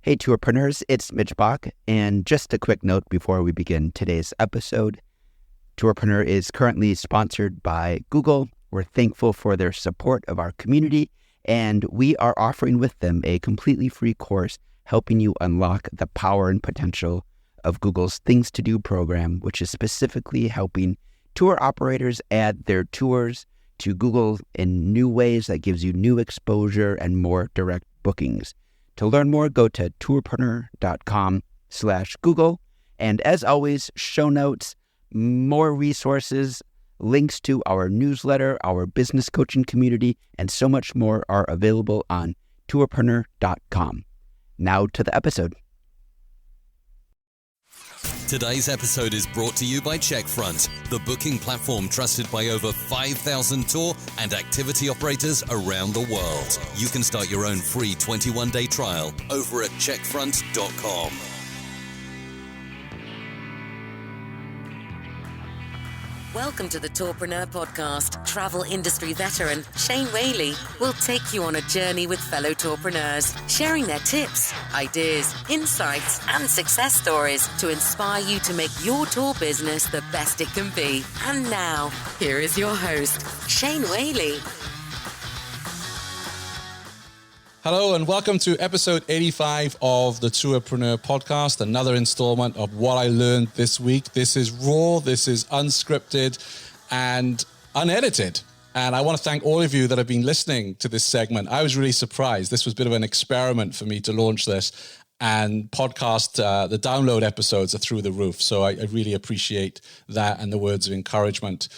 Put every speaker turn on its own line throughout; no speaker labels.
Hey, Tourpreneurs, it's Mitch Bach, and just a quick note before we begin today's episode. Tourpreneur is currently sponsored by Google. We're thankful for their support of our community, and we are offering with them a completely free course helping you unlock the power and potential of Google's Things to Do program, which is specifically helping tour operators add their tours to Google in new ways that gives you new exposure and more direct bookings. To learn more, go to tourpreneur.com/Google. And as always, show notes, more resources, links to our newsletter, our business coaching community, and so much more are available on tourpreneur.com. Now to the episode.
Today's episode is brought to you by Checkfront, the booking platform trusted by over 5,000 tour and activity operators around the world. You can start your own free 21-day trial over at checkfront.com.
Welcome to the Tourpreneur Podcast. Travel industry veteran Shane Whaley will take you on a journey with fellow tourpreneurs, sharing their tips, ideas, insights, and success stories to inspire you to make your tour business the best it can be. And now, here is your host, Shane Whaley.
Hello and welcome to episode 85 of the Tourpreneur Podcast, another installment of what I learned this week. This is raw, this is unscripted and unedited. And I want to thank all of you that have been listening to this segment. I was really surprised. This was a bit of an experiment for me to launch this. And podcast, the download episodes are through the roof. So I really appreciate that and the words of encouragement.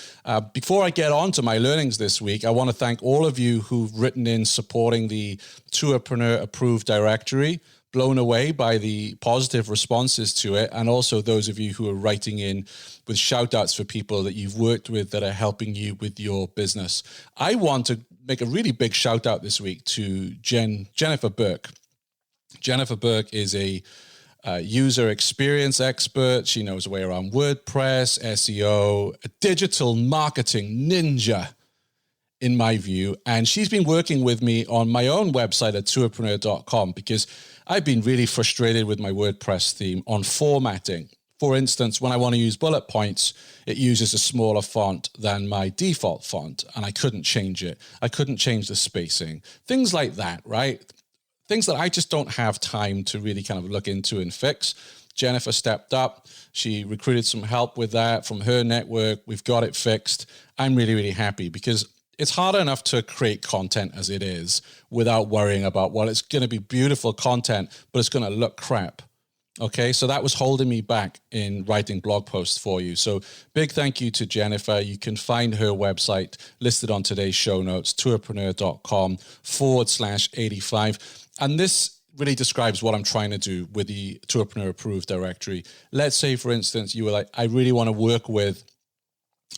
Before I get on to my learnings this week, I want to thank all of you who've written in supporting the Tourpreneur Approved Directory. Blown away by the positive responses to it. And also those of you who are writing in with shout outs for people that you've worked with that are helping you with your business. I want to make a really big shout out this week to Jennifer Burke. Jennifer Burke is a user experience expert. She knows her way around WordPress, SEO, a digital marketing ninja, in my view. And she's been working with me on my own website at tourpreneur.com because I've been really frustrated with my WordPress theme on formatting. For instance, when I want to use bullet points, it uses a smaller font than my default font, and I couldn't change it. I couldn't change the spacing. Things like that, right? Things that I just don't have time to really kind of look into and fix. Jennifer stepped up. She recruited some help with that from her network. We've got it fixed. I'm really, really happy because it's hard enough to create content as it is without worrying about, well, it's going to be beautiful content, but it's going to look crap. Okay, so that was holding me back in writing blog posts for you. So big thank you to Jennifer. You can find her website listed on today's show notes, tourpreneur.com/85. And this really describes what I'm trying to do with the Tourpreneur Approved Directory. Let's say, for instance, you were like, I really want to work with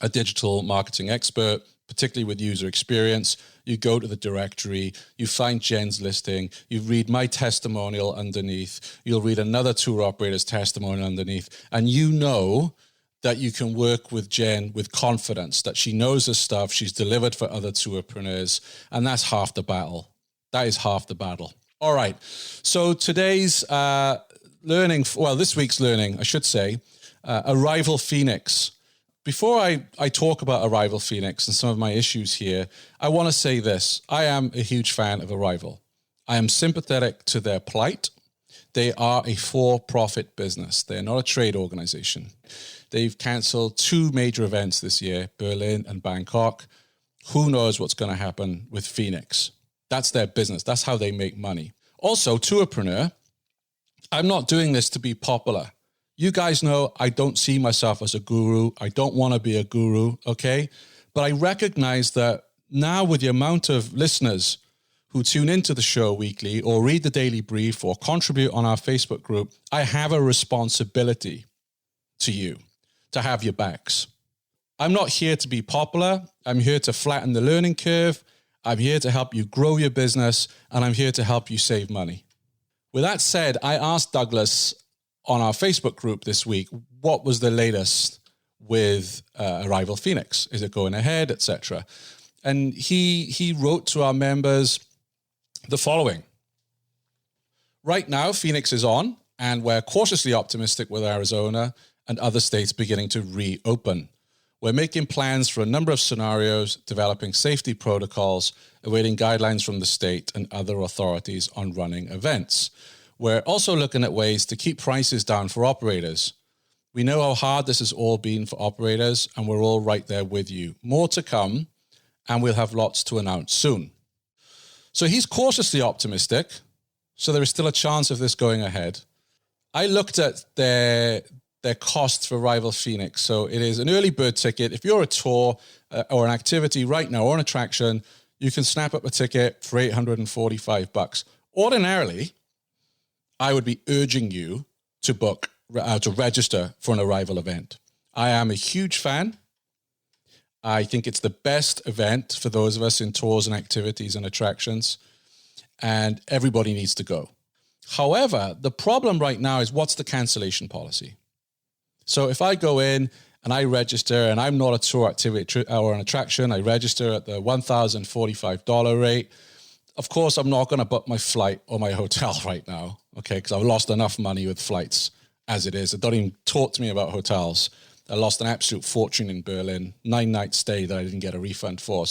a digital marketing expert, particularly with user experience. You go to the directory, you find Jen's listing, you read my testimonial underneath, you'll read another tour operator's testimonial underneath, and you know that you can work with Jen with confidence, that she knows her stuff, she's delivered for other tourpreneurs, and that's half the battle. That is half the battle. All right, so today's this week's learning, I should say, Arrival Phoenix. Before I talk about Arrival Phoenix and some of my issues here, I want to say this. I am a huge fan of Arrival. I am sympathetic to their plight. They are a for-profit business. They're not a trade organization. They've canceled 2 major events this year, Berlin and Bangkok. Who knows what's going to happen with Phoenix? That's their business. That's how they make money. Also, Tourpreneur, I'm not doing this to be popular. You guys know I don't see myself as a guru. I don't want to be a guru, okay? But I recognize that now with the amount of listeners who tune into the show weekly or read the daily brief or contribute on our Facebook group, I have a responsibility to you to have your backs. I'm not here to be popular. I'm here to flatten the learning curve. I'm here to help you grow your business, and I'm here to help you save money. With that said, I asked Douglas on our Facebook group this week, what was the latest with Arrival Phoenix? Is it going ahead, etc.? And he wrote to our members the following. Right now, Phoenix is on, and we're cautiously optimistic with Arizona and other states beginning to reopen. We're making plans for a number of scenarios, developing safety protocols, awaiting guidelines from the state and other authorities on running events. We're also looking at ways to keep prices down for operators. We know how hard this has all been for operators, and we're all right there with you. More to come, and we'll have lots to announce soon. So he's cautiously optimistic, so there is still a chance of this going ahead. I looked at their costs for Arrival Phoenix. So it is an early bird ticket. If you're a tour or an activity right now or an attraction, you can snap up a ticket for $845. Ordinarily, I would be urging you to to register for an Arrival event. I am a huge fan. I think it's the best event for those of us in tours and activities and attractions, and everybody needs to go. However, the problem right now is, what's the cancellation policy? So if I go in and I register, and I'm not a tour activity or an attraction, I register at the $1,045 rate. Of course, I'm not going to book my flight or my hotel right now, okay, because I've lost enough money with flights as it is. Don't even talk to me about hotels. I lost an absolute fortune in Berlin, 9-night stay that I didn't get a refund for.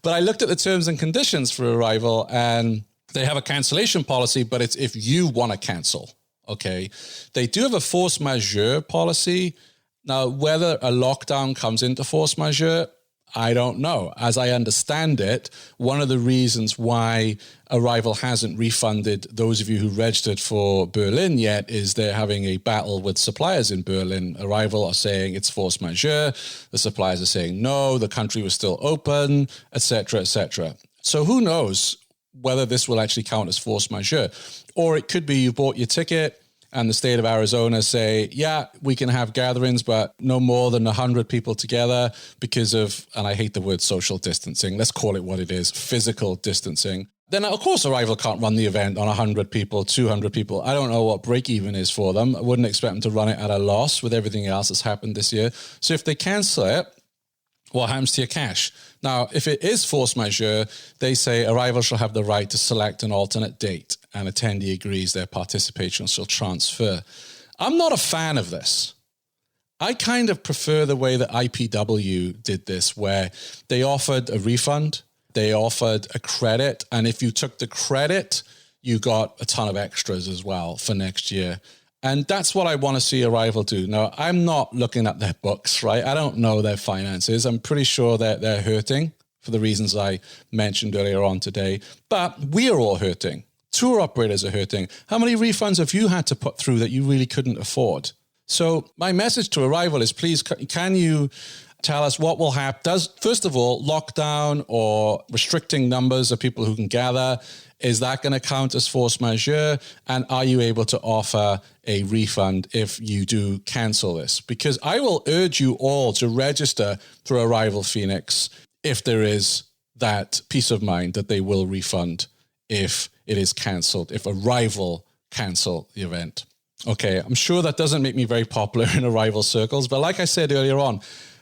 But I looked at the terms and conditions for Arrival, and they have a cancellation policy, but it's if you want to cancel. Okay, they do have a force majeure policy. Now, whether a lockdown comes into force majeure, I don't know. As I understand it, one of the reasons why Arrival hasn't refunded those of you who registered for Berlin yet is they're having a battle with suppliers in Berlin. Arrival are saying it's force majeure. The suppliers are saying no, the country was still open, etc., etc. So who knows whether this will actually count as force majeure. Or it could be you bought your ticket and the state of Arizona say, yeah, we can have gatherings, but no more than 100 people together because of, and I hate the word social distancing, let's call it what it is, physical distancing. Then, of course, Arrival can't run the event on 100 people, 200 people. I don't know what break even is for them. I wouldn't expect them to run it at a loss with everything else that's happened this year. So if they cancel it, what happens to your cash? Now, if it is force majeure, they say Arrival shall have the right to select an alternate date, and attendee agrees their participation shall transfer. I'm not a fan of this. I kind of prefer the way that IPW did this, where they offered a refund, they offered a credit, and if you took the credit, you got a ton of extras as well for next year. And that's what I want to see Arrival do. Now, I'm not looking at their books, right? I don't know their finances. I'm pretty sure that they're hurting for the reasons I mentioned earlier on today. But we are all hurting. Tour operators are hurting. How many refunds have you had to put through that you really couldn't afford? So my message to Arrival is, please, can you tell us what will happen? Does, first of all, lockdown or restricting numbers of people who can gather, is that going to count as force majeure? And are you able to offer a refund if you do cancel this? Because I will urge you all to register for Arrival Phoenix if there is that peace of mind that they will refund if it is cancelled, if Arrival cancel the event. Okay, I'm sure that doesn't make me very popular in Arrival circles, but like I said earlier on,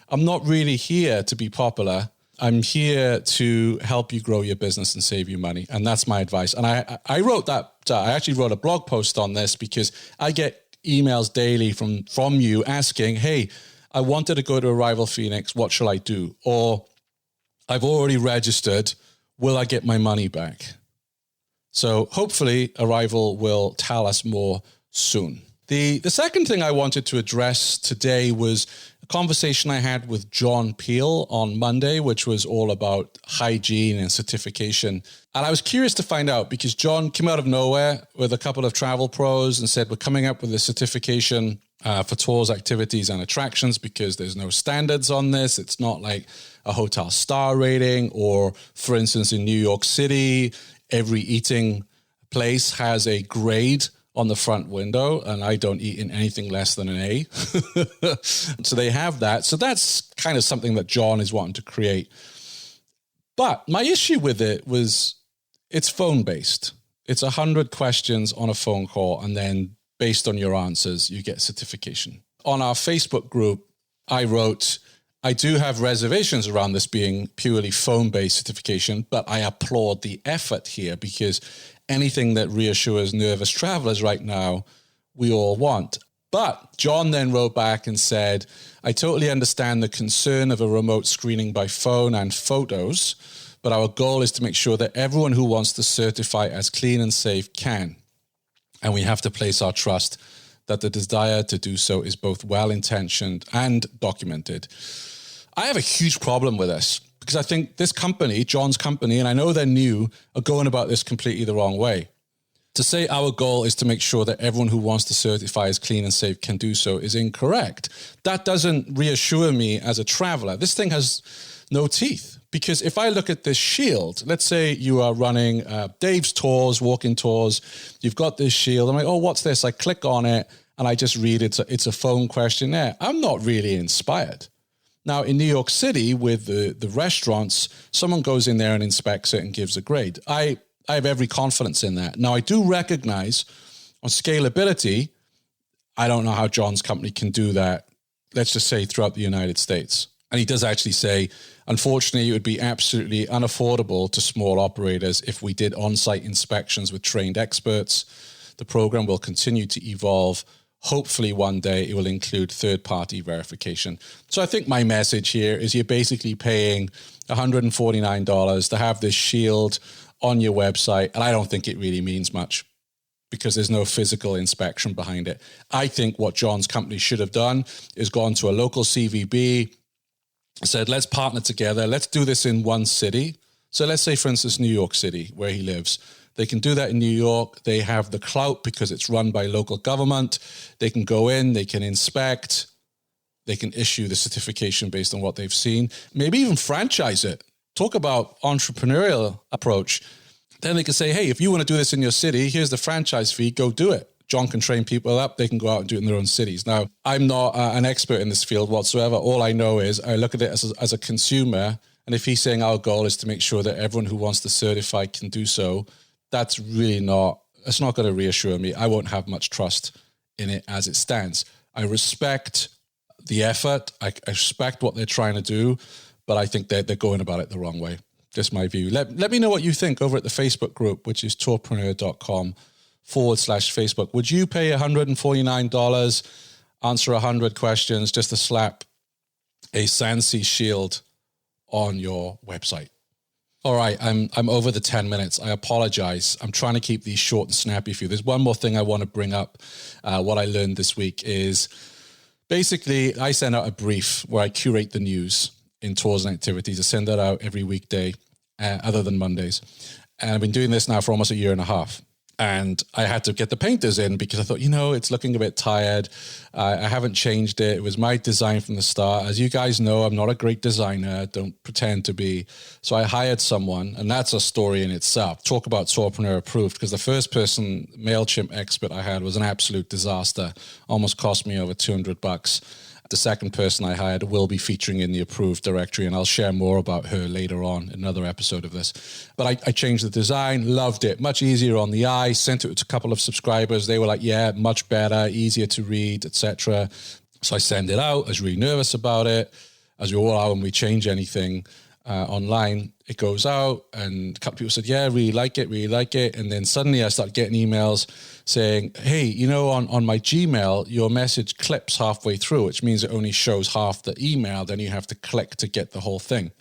I'm not really here to be popular. I'm here to help you grow your business and save you money. And that's my advice. And I wrote that, I actually wrote a blog post on this because I get emails daily from you asking, hey, I wanted to go to Arrival Phoenix. What shall I do? Or I've already registered. Will I get my money back? So hopefully Arrival will tell us more soon. The second thing I wanted to address today was a conversation I had with John Peel on Monday, which was all about hygiene and certification. And I was curious to find out because John came out of nowhere with a couple of travel pros and said, we're coming up with a certification for tours, activities, and attractions because there's no standards on this. It's not like a hotel star rating or, for instance, in New York City, every eating place has a grade on the front window, and I don't eat in anything less than an A. So they have that. So that's kind of something that John is wanting to create. But my issue with it was it's phone-based. It's 100 questions on a phone call, and then based on your answers, you get certification. On our Facebook group, I wrote, I do have reservations around this being purely phone-based certification, but I applaud the effort here because anything that reassures nervous travelers right now, we all want. But John then wrote back and said, I totally understand the concern of a remote screening by phone and photos, but our goal is to make sure that everyone who wants to certify as clean and safe can. And we have to place our trust that the desire to do so is both well-intentioned and documented. I have a huge problem with this because I think this company, John's company, and I know they're new, are going about this completely the wrong way. To say our goal is to make sure that everyone who wants to certify as clean and safe can do so is incorrect. That doesn't reassure me as a traveler. This thing has no teeth because if I look at this shield, let's say you are running Dave's Tours, walking tours, you've got this shield. I'm like, oh, what's this? I click on it and I just read it's a phone questionnaire. I'm not really inspired. Now, in New York City with the restaurants, someone goes in there and inspects it and gives a grade. I have every confidence in that. Now, I do recognize on scalability, I don't know how John's company can do that, let's just say throughout the United States. And he does actually say, unfortunately, it would be absolutely unaffordable to small operators if we did on-site inspections with trained experts. The program will continue to evolve. Hopefully one day it will include third-party verification. So I think my message here is you're basically paying $149 to have this shield on your website, and I don't think it really means much because there's no physical inspection behind it. I think what John's company should have done is gone to a local CVB, said, let's partner together, let's do this in one city. So let's say, for instance, New York City, where he lives. They can do that in New York. They have the clout because it's run by local government. They can go in, they can inspect, they can issue the certification based on what they've seen, maybe even franchise it. Talk about entrepreneurial approach. Then they can say, hey, if you want to do this in your city, here's the franchise fee, go do it. John can train people up. They can go out and do it in their own cities. Now, I'm not an expert in this field whatsoever. All I know is I look at it as a consumer. And if he's saying our goal is to make sure that everyone who wants to certify can do so, that's really it's not going to reassure me. I won't have much trust in it as it stands. I respect the effort. I respect what they're trying to do, but I think they're going about it the wrong way. Just my view. Let me know what you think over at the Facebook group, which is tourpreneur.com/Facebook. Would you pay $149, answer 100 questions just to slap a Sansi shield on your website? All right, I'm over the 10 minutes. I apologize. I'm trying to keep these short and snappy for you. There's one more thing I want to bring up. What I learned this week is basically I send out a brief where I curate the news in tours and activities. I send that out every weekday, other than Mondays. And I've been doing this now for almost a year and a half. And I had to get the painters in because I thought, it's looking a bit tired. I haven't changed it. It was my design from the start. As you guys know, I'm not a great designer. Don't pretend to be. So I hired someone, and that's a story in itself. Talk about Tourpreneur approved, because the first person, MailChimp expert I had, was an absolute disaster. Almost cost me over $200. The second person I hired will be featuring in the approved directory, and I'll share more about her later on in another episode of this. But I changed the design, loved it, much easier on the eye, sent it to a couple of subscribers. They were like, yeah, much better, easier to read, etc. So I send it out. I was really nervous about it. As we all are when we change anything online, it goes out, and a couple of people said, yeah, really like it. And then suddenly I started getting emails saying, hey, on my Gmail, your message clips halfway through, which means it only shows half the email. Then you have to click to get the whole thing.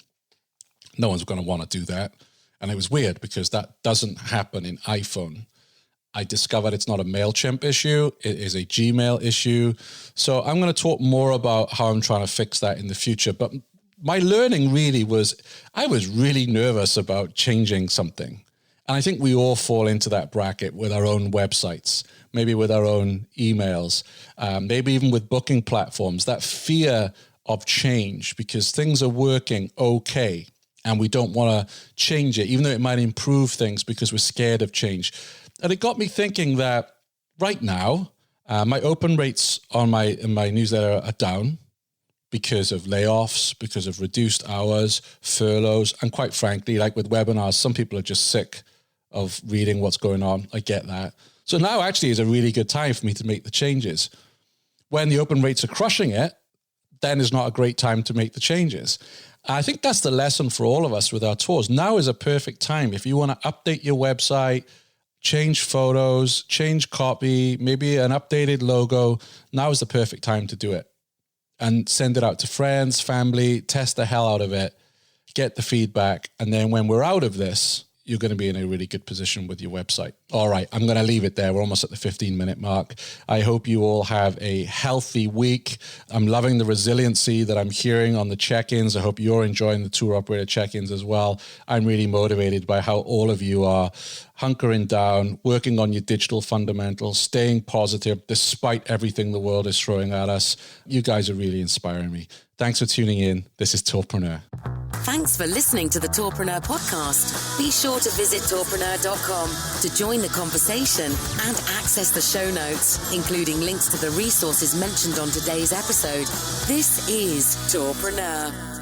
No one's going to want to do that. And it was weird because that doesn't happen in iPhone. I discovered it's not a MailChimp issue. It is a Gmail issue. So I'm going to talk more about how I'm trying to fix that in the future. But my learning really was, I was really nervous about changing something. And I think we all fall into that bracket with our own websites, maybe with our own emails, maybe even with booking platforms, that fear of change because things are working okay and we don't want to change it, even though it might improve things because we're scared of change. And it got me thinking that right now, my open rates in my newsletter are down because of layoffs, because of reduced hours, furloughs, and quite frankly, like with webinars, some people are just sick of reading what's going on. I get that. So now actually is a really good time for me to make the changes. When the open rates are crushing it, then is not a great time to make the changes. I think that's the lesson for all of us with our tours. Now is a perfect time. If you want to update your website, change photos, change copy, maybe an updated logo, now is the perfect time to do it. And send it out to friends, family, test the hell out of it, get the feedback. And then when we're out of this, you're going to be in a really good position with your website. All right, I'm going to leave it there. We're almost at the 15-minute mark. I hope you all have a healthy week. I'm loving the resiliency that I'm hearing on the check-ins. I hope you're enjoying the tour operator check-ins as well. I'm really motivated by how all of you are hunkering down, working on your digital fundamentals, staying positive despite everything the world is throwing at us. You guys are really inspiring me. Thanks for tuning in. This is Tourpreneur.
Thanks for listening to the Tourpreneur podcast. Be sure to visit tourpreneur.com to join the conversation and access the show notes, including links to the resources mentioned on today's episode. This is Tourpreneur.